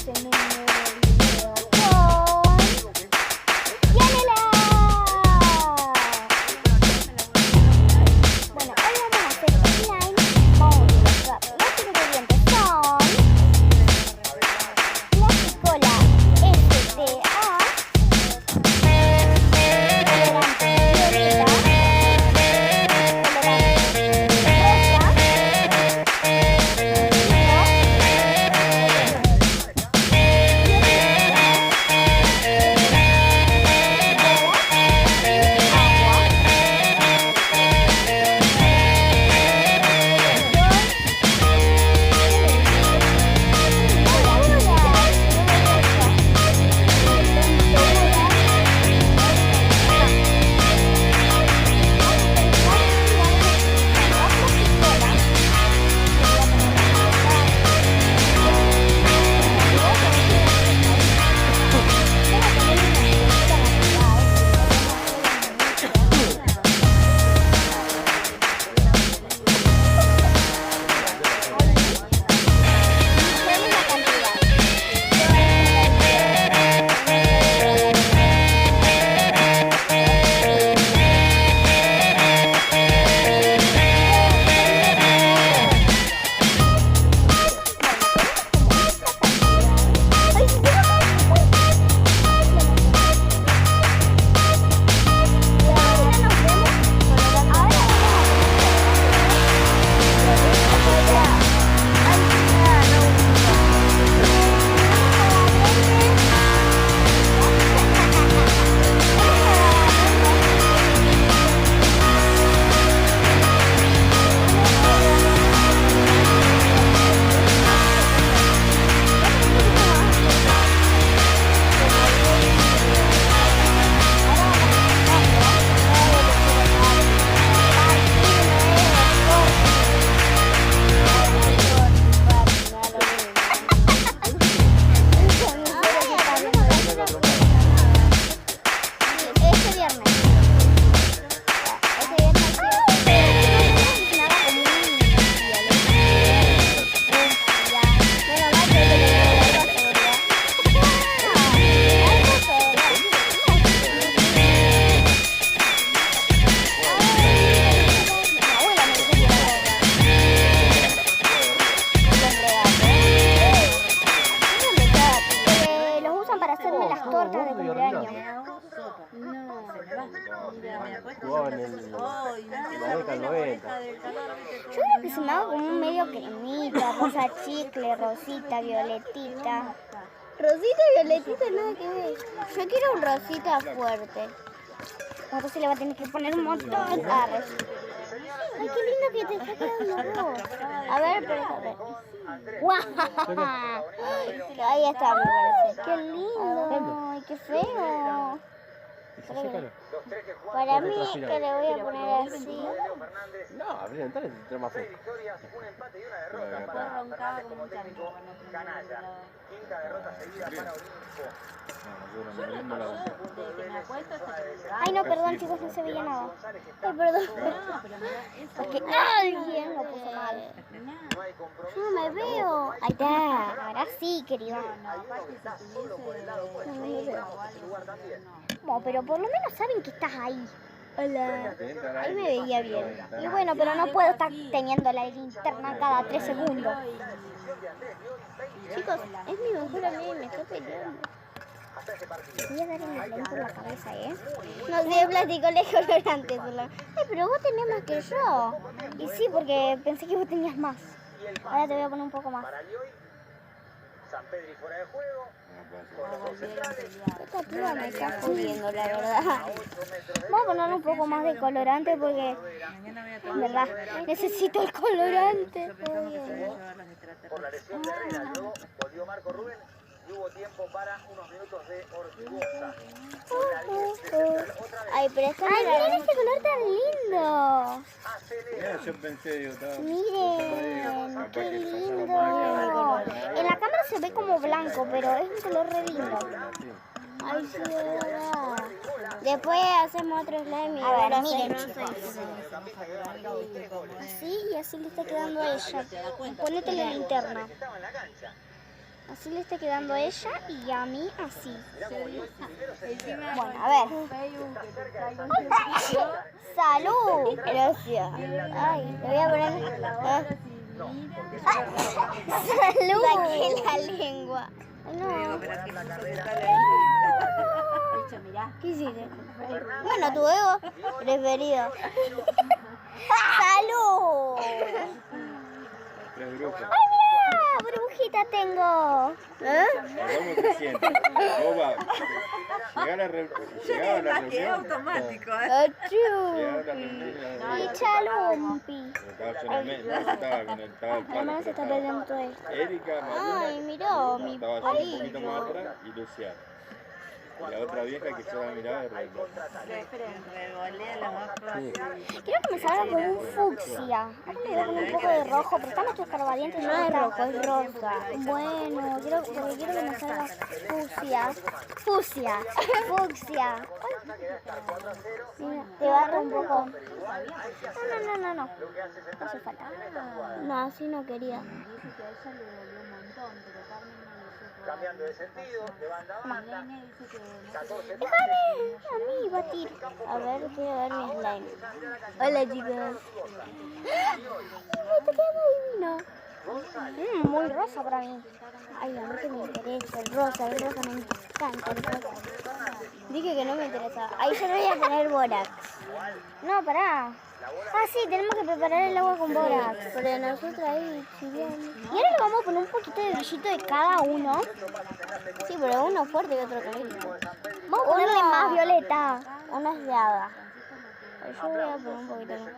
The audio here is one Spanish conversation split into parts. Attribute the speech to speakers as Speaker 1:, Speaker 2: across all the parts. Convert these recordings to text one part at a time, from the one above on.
Speaker 1: estamos en un nuevo video con Yanela. Bueno, hoy vamos a hacer slime. Vamos a utilizar los ingredientes son Plasticola STA, colorante violeta, tortas de cumpleaños.
Speaker 2: Jugaba en la década 90.
Speaker 1: Yo creo que se me haga como un medio cremita, rosa chicle, rosita, violetita. Rosita y violetita nada que ver. Yo quiero un rosita fuerte. Entonces le va a tener que poner un montón. Ay, qué lindo que te está quedando vos. A ver, espérate. ¡Guau! Ahí está, me parece. ¡Qué lindo! ¡Ay, qué feo! Para mí que le voy a poner así.
Speaker 2: No, dale, te más feo.
Speaker 1: Ay, no, perdón, chicos, no se veía nada. Ay, perdón. Porque alguien lo puso mal. Yo no me veo. Ahí está. Ahora sí, querido. No me veo. Bueno, pero por lo menos saben que estás ahí. Hola. Ahí me veía bien. Y bueno, pero no puedo estar teniendo la linterna cada 3 segundos. Chicos, es mi mejor amigo y me está peleando. Voy a dar el balón por la cabeza, ¿eh? No sé, plástico colorante solo. Ay, pero vos tenés más que yo. Y sí, porque pensé que vos tenías más. Ahora te voy a poner un poco más.
Speaker 3: San Pedro fuera de juego.
Speaker 1: Esta piba me está jodiendo, la verdad. Vamos a ponerle un poco más de colorante porque, en verdad, necesito el colorante.
Speaker 3: Por la lesión de Herrera, luego volvió Marco Rubén y hubo tiempo para unos minutos de Ortigosa.
Speaker 1: Ay, pero está. Ay, miren este color tan lindo.
Speaker 2: Yo pensé,
Speaker 1: Miren, qué lindo. En la cámara se ve como blanco, pero es un color re lindo. Ay, sí, de verdad. Después hacemos otro slime. A ver, miren, chicos. Así y así le está quedando a ella. Ponete la linterna. Así le está quedando a ella y a mí así.
Speaker 4: Encima
Speaker 1: Bueno, a ver.
Speaker 4: Facebook que te traigo un
Speaker 1: ¡Salud! Gracias. Ay, le voy a poner... ¡Salud! Saqué la lengua. No. ¿Qué hiciste? Bueno, tu ego preferido. ¡Salud!
Speaker 2: Tres grupos.
Speaker 1: ¡Ay, mira! ¡Burbujita tengo!
Speaker 2: ¿Cómo te sientes? Vos va. Llegaba a la reunión.
Speaker 5: automático,
Speaker 1: ¡Achú!
Speaker 2: Llegaba a la reunión.
Speaker 1: ¡Y chalumpi!
Speaker 2: Estaba yo en el medio, estaba con el
Speaker 1: Mi hermana se está perdiendo todo esto.
Speaker 2: Erika, Mariana.
Speaker 1: Ay, miró mi
Speaker 2: Estaba yo un poquito más
Speaker 1: palillo.
Speaker 2: atrás y Luciana. Y la otra vieja que yo la miraba era
Speaker 5: revolea la más fácil.
Speaker 1: Quiero que me salga con un fucsia. Ahora le voy a poner un poco de rojo, pero están estos escarbadientes y no es rojo, es rosa. Bueno, quiero que me salga fucsia. Fucsia. Fucsia. Mira, te bato un poco. No. No hace falta. No, así no quería.
Speaker 3: Cambiando de sentido, de banda a banda. 14
Speaker 1: Déjame a mí batir. A ver, quiero ver mi slime. Hola, chicos. Está quedando divino. Muy rosa para mí. Ay, a mí que me interesa el rosa me encanta el rosa. Dije que no me interesa. Ahí yo le voy a poner borax. No, pará. Ah, sí, tenemos que preparar el agua con borax. Pero nosotros ahí chileando. Y ahora le vamos a poner un poquito de brillito de cada uno. Sí, pero uno fuerte y otro clarito. Vamos a ponerle más violeta. Uno es de hada. Yo voy a poner un poquito más.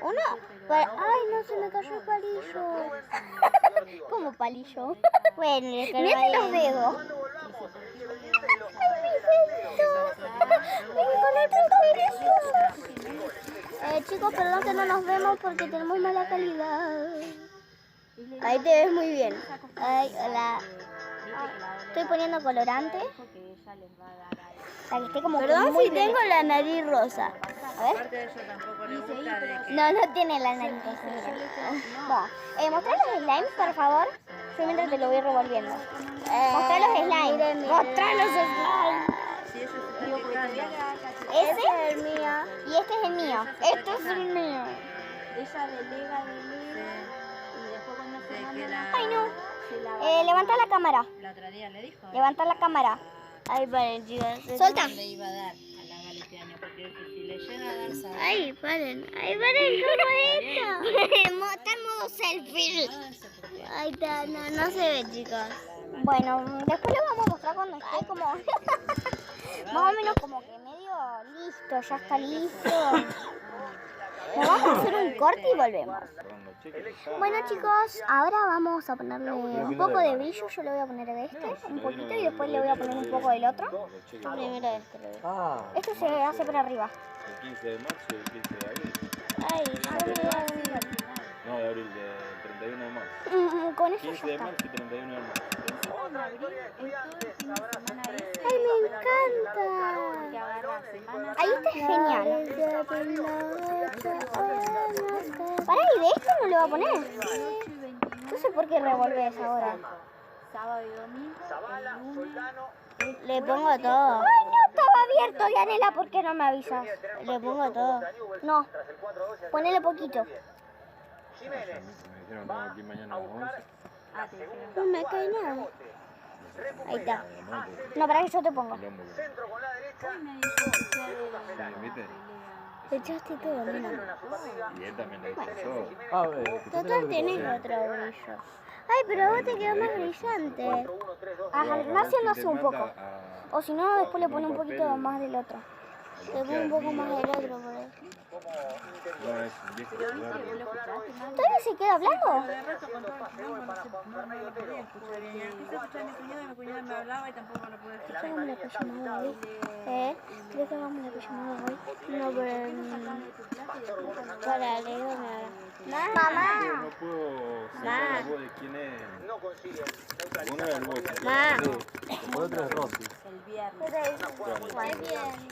Speaker 1: Uno para... Ay, no, se me cayó el palillo. ¿Cómo palillo? Bueno, le cargué los dedos. Chicos, perdón que no nos vemos porque tenemos mala calidad. Ahí te ves muy bien. Ay, hola. Estoy poniendo colorante. Para que esté como perdón muy si tengo la nariz rosa. A ver.
Speaker 5: Aparte de eso tampoco le gusta de que...
Speaker 1: No tiene la nariz rosa. No. Mostrar los slimes, por favor. Yo mientras te lo voy revolviendo. Mostrar los slimes. Mostrar los slimes.
Speaker 5: Si eso se está picando.
Speaker 1: Ese es el mío. Y este es el mío. Este es el mío.
Speaker 4: Ella delega y después cuando se
Speaker 5: Que
Speaker 4: manda
Speaker 1: Ay, no.
Speaker 4: se la
Speaker 1: Levanta la cámara.
Speaker 5: la otra día le dijo
Speaker 1: Levanta la cámara. Ahí paren, chicos. Solta.
Speaker 5: le iba a dar a la Galitiana, porque si le llega a dar sabe.
Speaker 1: Ahí paren, ¿cómo es esto? Está en modo selfie. Ahí está, no se ve, chicos. Bueno, después lo vamos a mostrar cuando esté como... más o menos como que medio listo, ya está listo. Nos vamos a hacer un corte y volvemos. Bueno, chicos, ahora vamos a ponerle un poco de brillo. Yo le voy a poner de este, un poquito, y después le voy a poner un poco del otro. Primero este le voy a... Esto se hace por arriba.
Speaker 2: El 15 de marzo y el 15 de abril.
Speaker 1: Ay, yo me voy a...
Speaker 2: No, de abril, del 31 de marzo.
Speaker 1: Con eso
Speaker 2: 15
Speaker 1: ya
Speaker 2: de
Speaker 1: está.
Speaker 2: marzo y 31 de marzo.
Speaker 1: ¡Ay, me encanta! Ahí está genial. Pará, ¿y de esto no le va a poner? No sé por qué revolves ahora.
Speaker 4: sábado y domingo, el lunes.
Speaker 1: Le pongo todo. ¡Ay, no! Estaba abierto, Yanela, ¿por qué no me avisas? Le pongo todo. No, ponele poquito.
Speaker 2: Me dijeron que aquí mañana a las 11.
Speaker 4: Ah, te dijeron.
Speaker 1: No me cae nada. Ahí está. No, para que yo te pongo.
Speaker 3: Centro con la derecha.
Speaker 2: ¿Viste?
Speaker 1: Te echaste todo, mira.
Speaker 2: Y él también le hizo.
Speaker 1: Total tenés otro brillo. Ay, pero vos te quedó más brillante. Ajá, no haciéndose un poco. O si no, después le pone un poquito más del otro. Le pongo un poco más del otro por ahí.
Speaker 2: No, es un viejo lugar.
Speaker 1: ¿Todavía se queda hablando?
Speaker 5: De rato con todo el quilombo, no lo podía escuchar bien. Quise escuchar a mi cuñado y mi cuñado me hablaba y tampoco lo pude escuchar.
Speaker 1: ¿Qué hagamos la pijamada hoy? ¿De qué hagamos la pijamada hoy? No, para leerme ahora. ¡Mamá!
Speaker 2: No puedo sacar la voz de quién es.
Speaker 3: No consigue
Speaker 2: Uno es el voz.
Speaker 1: Ma.
Speaker 2: Sí. El otro es Rosy.
Speaker 4: El viernes.
Speaker 1: Es bien.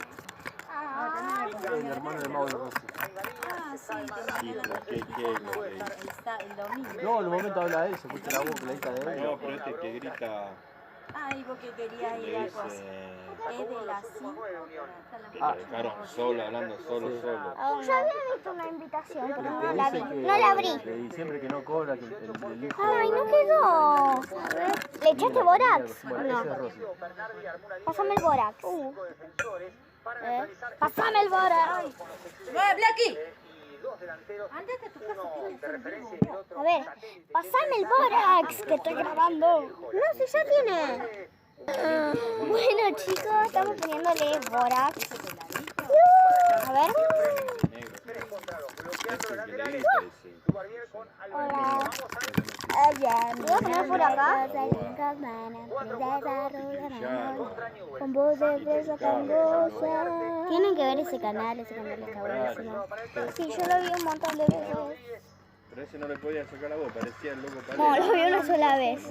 Speaker 2: El hermano de Mauro Rossi.
Speaker 5: Ah, sí,
Speaker 2: Sí,
Speaker 5: que
Speaker 2: pero
Speaker 5: el domingo.
Speaker 2: no, en un momento habla de él, se escucha la voz clarita de él. No, pero este que grita,
Speaker 5: Ah, y vos que querías ir
Speaker 2: le
Speaker 5: a
Speaker 2: dice,
Speaker 5: cosas. Es de las 5.
Speaker 2: que lo dejaron solo, hablando solo.
Speaker 1: Yo había visto una invitación, pero no
Speaker 2: Que
Speaker 1: la vi.
Speaker 2: dice que,
Speaker 1: No la abrí.
Speaker 2: que diciembre que no cobra, que el hijo...
Speaker 1: Ay, no quedó. A ver. ¿Le echaste borax?
Speaker 2: Bueno, ese
Speaker 1: No.
Speaker 2: es Rossi.
Speaker 1: Pásame el borax. Pásame el borax.
Speaker 5: ¡Va, Blacky!
Speaker 3: Dos delanteros,
Speaker 5: Andate a tu casa,
Speaker 3: uno de referencia y el otro
Speaker 1: A ver, pásame el borax que estoy grabando. No, si ya tiene. Bueno, chicos, estamos poniéndole borax. A ver. Hola. Voy a poner por acá. Con voz de fresa cangosa. Tienen que ver ese canal está buenísimo. Sí, yo lo vi un montón de veces.
Speaker 2: Pero ese no le podía sacar la voz, parecía el loco
Speaker 1: No,
Speaker 2: Palero.
Speaker 1: lo vi una sola vez.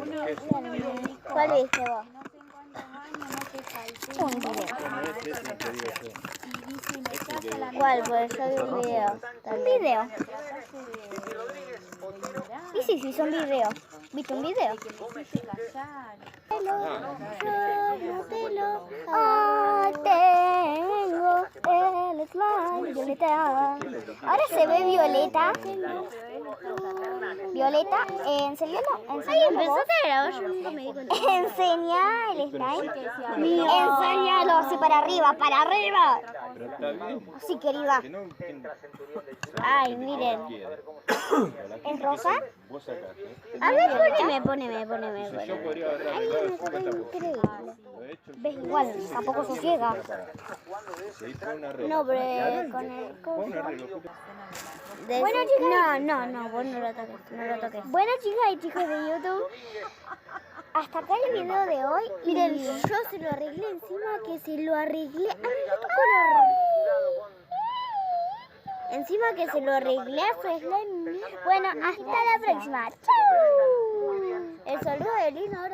Speaker 1: ¿Cuál viste vos? Un video.
Speaker 2: Bueno, ese es el que digo yo.
Speaker 1: ¿Cuál? Pues yo vi un video. Un video. Y sí, son videos. ¿Viste un video? Tengo el slime violeta. Ahora se ve violeta. Violeta, enséñalo. Ay, empezaste a grabar, yo nunca me di cuenta. Enseña el slime. Enséñalo así para arriba, para arriba.
Speaker 2: Pero está bien.
Speaker 1: Así, querida.
Speaker 2: Que no, que-
Speaker 1: Ay, miren. ¿Es rosa?
Speaker 2: Vos sacaste.
Speaker 1: A ver, poneme.
Speaker 2: Si yo podría haber arreglado el 50%.
Speaker 1: Increíble.
Speaker 2: Lo he hecho.
Speaker 1: ¿Ves? Igual, tampoco se ciega.
Speaker 2: Se hizo un arreglo.
Speaker 1: No, pero con el
Speaker 2: Fue un arreglo.
Speaker 1: Bueno, chicas. No, vos no lo toques. Bueno, chicas y chicos de YouTube, hasta acá el video de hoy. Miren, yo se lo arreglé encima que se lo arreglé. ¡Ay, mira tu color! Encima que se lo arreglé a su slime. Bueno, hasta la próxima. ¡Chau! El saludo de Lino ahora.